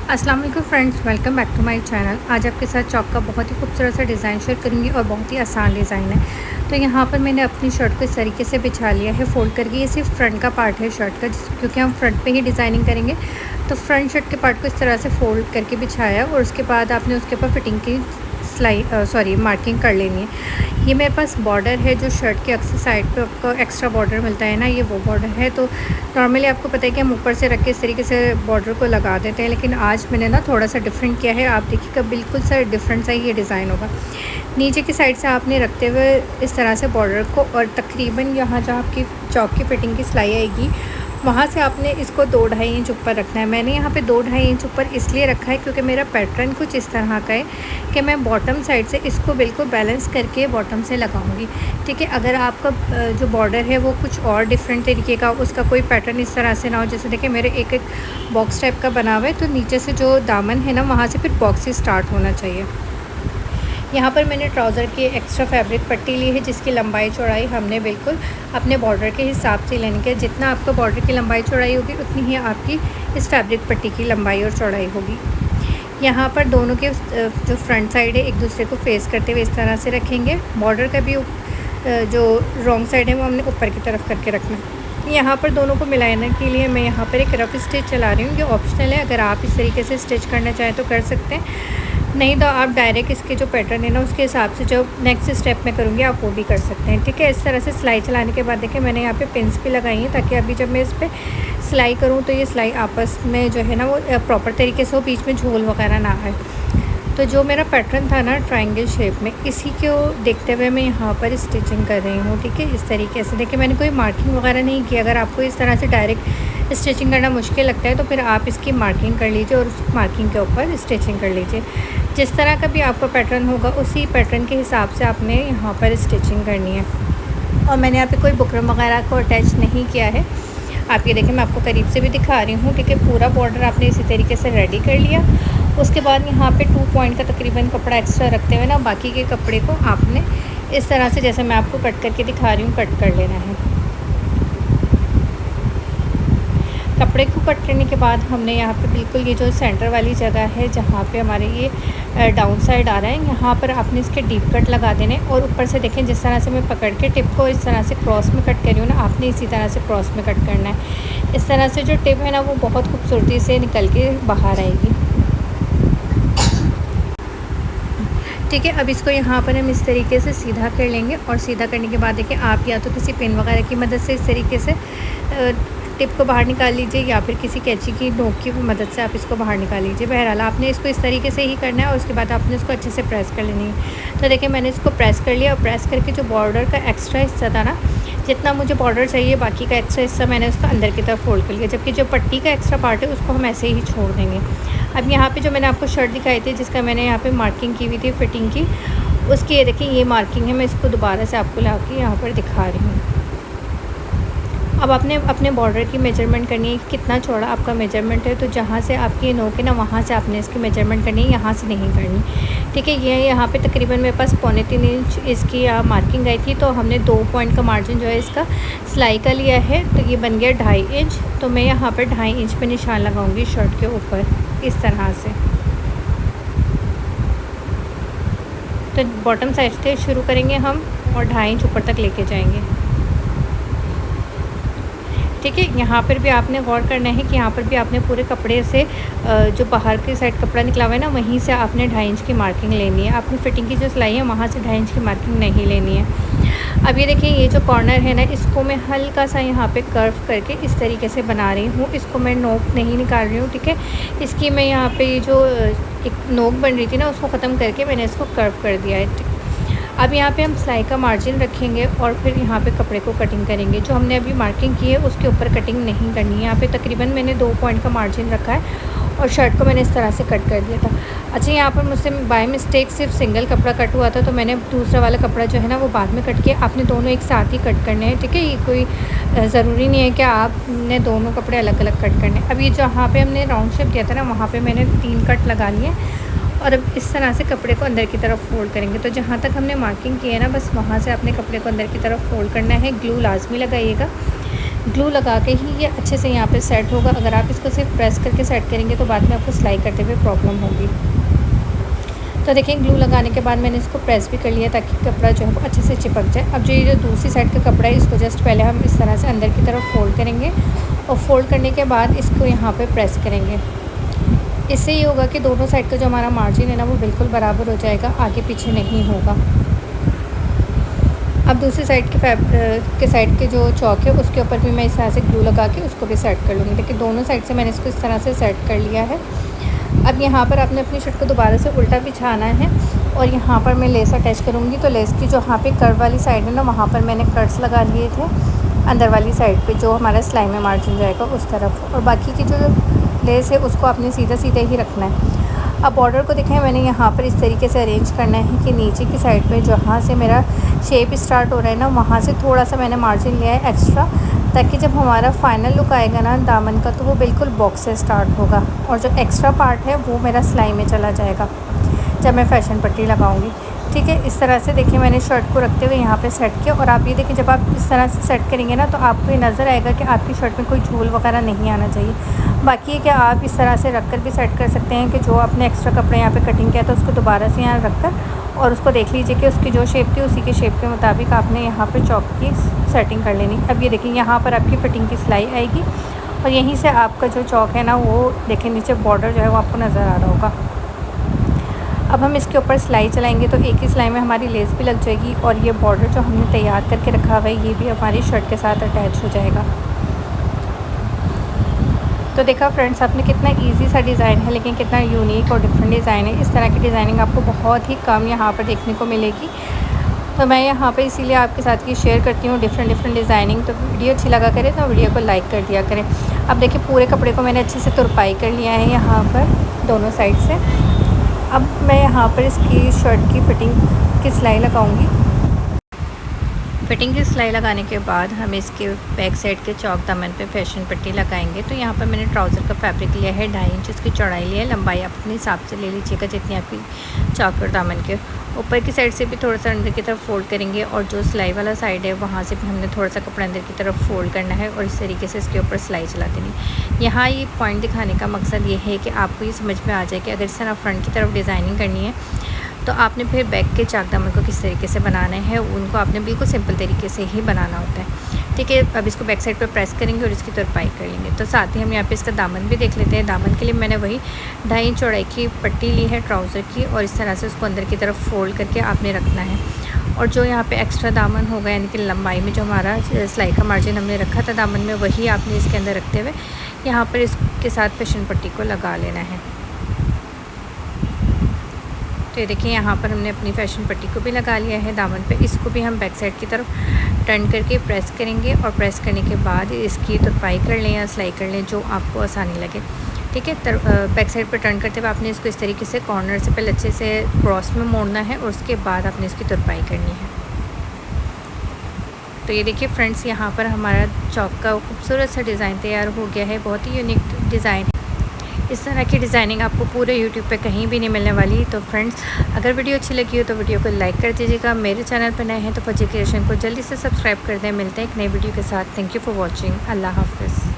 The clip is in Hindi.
अस्सलाम वालेकुम friends, welcome back to my channel. आज आपके साथ चॉक का बहुत ही खूबसूरत सा डिज़ाइन शेयर करूंगी और बहुत ही आसान डिज़ाइन है। तो यहाँ पर मैंने अपनी शर्ट को इस तरीके से बिछा लिया है फोल्ड करके। ये सिर्फ फ्रंट का पार्ट है शर्ट का, क्योंकि हम फ्रंट पे ही डिज़ाइनिंग करेंगे। तो फ्रंट शर्ट के पार्ट को इस तरह से फोल्ड करके बिछाया और उसके बाद आपने उसके ऊपर फिटिंग की मार्किंग कर लेनी है। ये मेरे पास बॉर्डर है जो शर्ट के अक्सर साइड पे आपको एक्स्ट्रा बॉर्डर मिलता है ना, ये वो बॉर्डर है। तो नॉर्मली आपको पता है कि हम ऊपर से रख के इस तरीके से बॉर्डर को लगा देते हैं, लेकिन आज मैंने ना थोड़ा सा डिफरेंट किया है। आप देखिएगा बिल्कुल सा डिफरेंट सा ये डिज़ाइन होगा। नीचे की साइड से आपने रखते हुए इस तरह से बॉर्डर को, और तकरीबन यहाँ जहाँ आपकी चौक की फिटिंग की सिलाई आएगी वहाँ से आपने इसको 2-2.5 इंच ऊपर रखना है। मैंने यहाँ पे 2-2.5 इंच ऊपर इसलिए रखा है क्योंकि मेरा पैटर्न कुछ इस तरह का है कि मैं बॉटम साइड से इसको बिल्कुल बैलेंस करके बॉटम से लगाऊंगी। ठीक है, अगर आपका जो बॉर्डर है वो कुछ और डिफरेंट तरीके का, उसका कोई पैटर्न इस तरह से ना हो, जैसे देखिए मेरे एक बॉक्स टाइप का बना हुआ है, तो नीचे से जो दामन है ना वहाँ से फिर बॉक्स ही स्टार्ट होना चाहिए। यहाँ पर मैंने ट्राउज़र की एक्स्ट्रा फैब्रिक पट्टी ली है, जिसकी लंबाई चौड़ाई हमने बिल्कुल अपने बॉर्डर के हिसाब से लेनी है। जितना आपका बॉर्डर की लंबाई चौड़ाई होगी उतनी ही आपकी इस फैब्रिक पट्टी की लंबाई और चौड़ाई होगी। यहाँ पर दोनों के जो फ्रंट साइड है एक दूसरे को फेस करते हुए इस तरह से रखेंगे। बॉर्डर का भी जो रॉन्ग साइड है वो हमने ऊपर की तरफ करके रखना है। यहाँ पर दोनों को मिलाने के लिए मैं यहाँ पर एक रफ़ स्टिच चला रही हूँ। ये ऑप्शनल है, अगर आप इस तरीके से स्टिच करना चाहें तो कर सकते हैं, नहीं तो आप डायरेक्ट इसके जो पैटर्न है ना उसके हिसाब से जो नेक्स्ट स्टेप में करूँगी आप वो भी कर सकते हैं। ठीक है, इस तरह से सिलाई चलाने के बाद देखिए मैंने यहाँ पे पिन्स भी लगाई हैं, ताकि अभी जब मैं इस पर सिलाई करूँ तो ये सिलाई आपस में जो है ना वो प्रॉपर तरीके से हो, बीच में झोल वगैरह ना आए। तो जो मेरा पैटर्न था ना ट्रायंगल शेप में, इसी को देखते हुए मैं यहाँ पर स्टिचिंग कर रही हूँ। ठीक है, इस तरीके से देखिए मैंने कोई मार्किंग वगैरह नहीं की। अगर आपको इस तरह से डायरेक्ट स्टिचिंग करना मुश्किल लगता है तो फिर आप इसकी मार्किंग कर लीजिए और उस मार्किंग के ऊपर स्टिचिंग कर लीजिए। जिस तरह का भी आपका पैटर्न होगा उसी पैटर्न के हिसाब से आपने यहाँ पर स्टिचिंग करनी है। और मैंने यहाँ पे कोई बुकरम वगैरह को अटैच नहीं किया है। आप ये देखें, मैं आपको करीब से भी दिखा रही हूँ। ठीक है, पूरा बॉर्डर आपने इसी तरीके से रेडी कर लिया। उसके बाद यहाँ पे 2 पॉइंट का तकरीबन कपड़ा एक्स्ट्रा रखते हुए ना बाकी के कपड़े को आपने इस तरह से, जैसे मैं आपको कट करके दिखा रही हूँ, कट कर लेना है। कपड़े को कट करने के बाद हमने यहाँ पे बिल्कुल ये जो सेंटर वाली जगह है जहाँ पे हमारे ये डाउन साइड आ रहा है, यहाँ पर आपने इसके डीप कट लगा देने। और ऊपर से देखें जिस तरह से मैं पकड़ के टिप को इस तरह से क्रॉस में कट कर रही हूँ ना, आपने इसी तरह से क्रॉस में कट करना है। इस तरह से जो टिप है ना वो बहुत खूबसूरती से निकल के बाहर आएगी। ठीक है, अब इसको यहाँ पर हम इस तरीके से सीधा कर लेंगे। और सीधा करने के बाद देखिए आप या तो किसी पिन वगैरह की मदद से इस तरीके से टिप को बाहर निकाल लीजिए, या फिर किसी कैंची की नोक की मदद से आप इसको बाहर निकाल लीजिए। बहरहाल आपने इसको इस तरीके से ही करना है और उसके बाद आपने इसको अच्छे से प्रेस कर लेनी है। तो देखिए मैंने इसको प्रेस कर लिया, और प्रेस करके जो बॉर्डर का एक्स्ट्रा हिस्सा था ना, जितना मुझे बॉर्डर चाहिए बाकी का एक्स्ट्रा हिस्सा मैंने उसका अंदर की तरफ फोल्ड कर लिया, जबकि जो पट्टी का एक्स्ट्रा पार्ट है उसको हम ऐसे ही छोड़ देंगे। अब यहाँ पे जो मैंने आपको शर्ट दिखाई थी जिसका मैंने यहाँ पे मार्किंग की हुई थी फिटिंग की, उसकी ये देखिए ये मार्किंग है। मैं इसको दोबारा से आपको ला के यहाँ पर दिखा रही हूँ। अब आपने अपने बॉर्डर की मेजरमेंट करनी है कि कितना चौड़ा आपका मेजरमेंट है। तो जहाँ से आपकी नोक है ना वहाँ से आपने इसकी मेजरमेंट करनी है, यहाँ से नहीं करनी। ठीक है, ये यहाँ पे तकरीबन मेरे पास 3.25 इंच इसकी मार्किंग आई थी। तो हमने 2 पॉइंट का मार्जिन जो है इसका सिलाई का लिया है, तो ये बन गया 2.5 इंच। तो मैं यहाँ पर 2.5 इंच पे निशान लगाऊँगी शर्ट के ऊपर इस तरह से। तो बॉटम साइड से शुरू करेंगे हम और 2.5 इंच ऊपर तक लेके जाएंगे। ठीक है, यहाँ पर भी आपने गौर करना है कि यहाँ पर भी आपने पूरे कपड़े से जो बाहर की साइड कपड़ा निकला हुआ है ना वहीं से आपने 2.5 इंच की मार्किंग लेनी है। आपने फिटिंग की जो सिलाई है वहाँ से 2.5 इंच की मार्किंग नहीं लेनी है। अब ये देखिए ये जो कॉर्नर है ना, इसको मैं हल्का सा यहाँ पे कर्व करके इस तरीके से बना रही हूँ। इसको मैं नोक नहीं निकाल रही हूँ। ठीक है, इसकी मैं यहाँ पे ये जो एक नोक बन रही थी ना उसको ख़त्म करके मैंने इसको कर्व कर दिया है। अब यहाँ पे हम सिलाई का मार्जिन रखेंगे और फिर यहाँ पे कपड़े को कटिंग करेंगे। जो हमने अभी मार्किंग की है उसके ऊपर कटिंग नहीं करनी है। यहाँ पे तकरीबन मैंने 2 पॉइंट का मार्जिन रखा है और शर्ट को मैंने इस तरह से कट कर दिया था। अच्छा, यहाँ पर मुझसे बाय मिस्टेक सिर्फ सिंगल कपड़ा कट हुआ था, तो मैंने दूसरा वाला कपड़ा जो है ना वो बाद में कट किया। आपने दोनों एक साथ ही कट करने हैं। ठीक है, ये कोई ज़रूरी नहीं है कि आपने दोनों कपड़े अलग अलग कट करने। अब ये जहाँ पर हमने राउंड शेप दिया था ना वहाँ पर मैंने 3 कट लगा लिए। और अब इस तरह से कपड़े को अंदर की तरफ फोल्ड करेंगे। तो जहाँ तक हमने मार्किंग की है ना बस वहाँ से अपने कपड़े को अंदर की तरफ फोल्ड करना है। ग्लू लाजमी लगाइएगा। ग्लू लगा के ही ये अच्छे से यहाँ पे सेट होगा। अगर आप इसको सिर्फ प्रेस करके सेट करेंगे तो बाद में आपको सिलाई करते हुए प्रॉब्लम होगी। तो देखिए ग्लू लगाने के बाद मैंने इसको प्रेस भी कर लिया ताकि कपड़ा जो है वो अच्छे से चिपक जाए। अब जो ये जो दूसरी साइड का कपड़ा है इसको जस्ट पहले हम इस तरह से अंदर की तरफ फ़ोल्ड करेंगे और फ़ोल्ड करने के बाद इसको यहाँ पे प्रेस करेंगे। इससे ये होगा कि दोनों साइड का जो हमारा मार्जिन है ना वो बिल्कुल बराबर हो जाएगा, आगे पीछे नहीं होगा। अब दूसरी साइड के साइड के जो चौक है उसके ऊपर भी मैं इस तरह से ग्लू लगा के उसको भी सेट कर लूँगी। देखिए दोनों साइड से मैंने इसको इस तरह से सेट कर लिया है। अब यहाँ पर आपने अपनी शर्ट को दोबारा से उल्टा बिछाना है और यहाँ पर मैं लेस अटैच करूँगी। तो लेस की जो यहाँ पे कर्व वाली साइड है ना वहाँ पर मैंने कट्स लगा लिए थे अंदर वाली साइड पे, जो हमारा सिलाई में मार्जिन जाएगा उस तरफ, और बाकी की जो लेस है उसको आपने सीधा सीधा ही रखना है। अब बॉर्डर को देखें मैंने यहाँ पर इस तरीके से अरेंज करना है कि नीचे की साइड पे जहाँ से मेरा शेप स्टार्ट हो रहा है ना वहाँ से थोड़ा सा मैंने मार्जिन लिया है एक्स्ट्रा, ताकि जब हमारा फाइनल लुक आएगा ना दामन का तो वो बिल्कुल बॉक्स से स्टार्ट होगा और जो एक्स्ट्रा पार्ट है वो मेरा सिलाई में चला जाएगा जब मैं फैशन पट्टी लगाऊंगी। ठीक है, इस तरह से देखिए मैंने शर्ट को रखते हुए यहाँ पे सेट किया। और आप ये देखिए जब आप इस तरह से सेट करेंगे ना तो आपको ये नज़र आएगा कि आपकी शर्ट में कोई झूल वगैरह नहीं आना चाहिए। बाकी है कि आप इस तरह से रख कर भी सेट कर सकते हैं कि जो आपने एक्स्ट्रा कपड़े यहाँ पे कटिंग किया था उसको दोबारा से यहाँ रख कर और उसको देख लीजिए कि उसकी जो शेप थी उसी के शेप के मुताबिक आपने यहाँ पर चौक की सेटिंग कर लेनी। अब ये देखिए यहाँ पर आपकी फ़िटिंग की सिलाई आएगी और यहीं से आपका जो चौक है ना वो देखिए नीचे बॉर्डर जो है वो आपको नज़र आ रहा होगा। अब हम इसके ऊपर सिलाई चलाएंगे तो एक ही सिलाई में हमारी लेस भी लग जाएगी और ये बॉर्डर जो हमने तैयार करके रखा हुआ है ये भी हमारी शर्ट के साथ अटैच हो जाएगा। तो देखा फ्रेंड्स आपने कितना इजी सा डिज़ाइन है लेकिन कितना यूनिक और डिफरेंट डिज़ाइन है। इस तरह की डिज़ाइनिंग आपको बहुत ही कम यहाँ पर देखने को मिलेगी। तो मैं यहाँ पे इसीलिए आपके साथ ये शेयर करती हूँ डिफरेंट डिज़ाइनिंग। तो वीडियो अच्छी लगा करें तो वीडियो को लाइक कर दिया करें। अब देखिए पूरे कपड़े को मैंने अच्छे से तुरपाई कर लिया है यहाँ पर दोनों साइड से। अब मैं यहाँ पर इसकी शर्ट की फ़िटिंग की सिलाई लगाऊंगी। फ़िटिंग की सिलाई लगाने के बाद हम इसके बैक साइड के चौक दामन पे फैशन पट्टी लगाएंगे। तो यहाँ पर मैंने ट्राउज़र का फैब्रिक लिया है, 2.5 इंच इसकी चौड़ाई लिया है। लंबाई आप अपने हिसाब से ले लीजिएगा जितनी आपकी चौक और दामन के ऊपर की साइड से भी थोड़ा सा अंदर की तरफ फ़ोल्ड करेंगे और जो सिलाई वाला साइड है वहाँ से भी हमने थोड़ा सा कपड़ा अंदर की तरफ फ़ोल्ड करना है और इस तरीके से इसके ऊपर सिलाई चला देनी। यहाँ ये पॉइंट दिखाने का मकसद ये है कि आपको ये समझ में आ जाए कि अगर इस तरह फ्रंट की तरफ डिज़ाइनिंग करनी है तो आपने फिर बैक के चाक दामन को किस तरीके से बनाना है, उनको आपने बिल्कुल सिंपल तरीके से ही बनाना होता है। ठीक है, अब इसको बैक साइड पर प्रेस करेंगे और इसकी तुरपाई कर लेंगे। तो साथ ही हम यहाँ पे इसका दामन भी देख लेते हैं। दामन के लिए मैंने वही 2.5 इंच चौड़ाई की पट्टी ली है ट्राउज़र की और इस तरह से उसको अंदर की तरफ फ़ोल्ड करके आपने रखना है। और जो यहाँ पे एक्स्ट्रा दामन होगा यानी कि लंबाई में जो हमारा सिलाई का मार्जिन हमने रखा था दामन में वही आपने इसके अंदर रखते हुए यहाँ पर इसके साथ फैशन पट्टी को लगा लेना है। तो ये देखिए यहाँ पर हमने अपनी फैशन पट्टी को भी लगा लिया है दामन पे। इसको भी हम बैक साइड की तरफ टर्न करके प्रेस करेंगे और प्रेस करने के बाद इसकी तुरपाई कर लें या सिलाई कर लें जो आपको आसानी लगे। ठीक है, बैक साइड पर टर्न करते हुए आपने इसको इस तरीके से कॉर्नर से पहले अच्छे से क्रॉस में मोड़ना है और उसके बाद आपने इसकी तुरपाई करनी है। तो ये देखिए फ्रेंड्स यहाँ पर हमारा चौक का खूबसूरत सा डिज़ाइन तैयार हो गया है। बहुत ही यूनिक डिज़ाइन है। इस तरह की डिज़ाइनिंग आपको पूरे YouTube पे कहीं भी नहीं मिलने वाली। तो फ्रेंड्स अगर वीडियो अच्छी लगी हो तो वीडियो को लाइक कर दीजिएगा। मेरे चैनल पर नए हैं तो फजी क्रिएशन को जल्दी से सब्सक्राइब कर दें। मिलते हैं एक नई वीडियो के साथ। Thank you for watching. अल्लाह हाफ़िज़।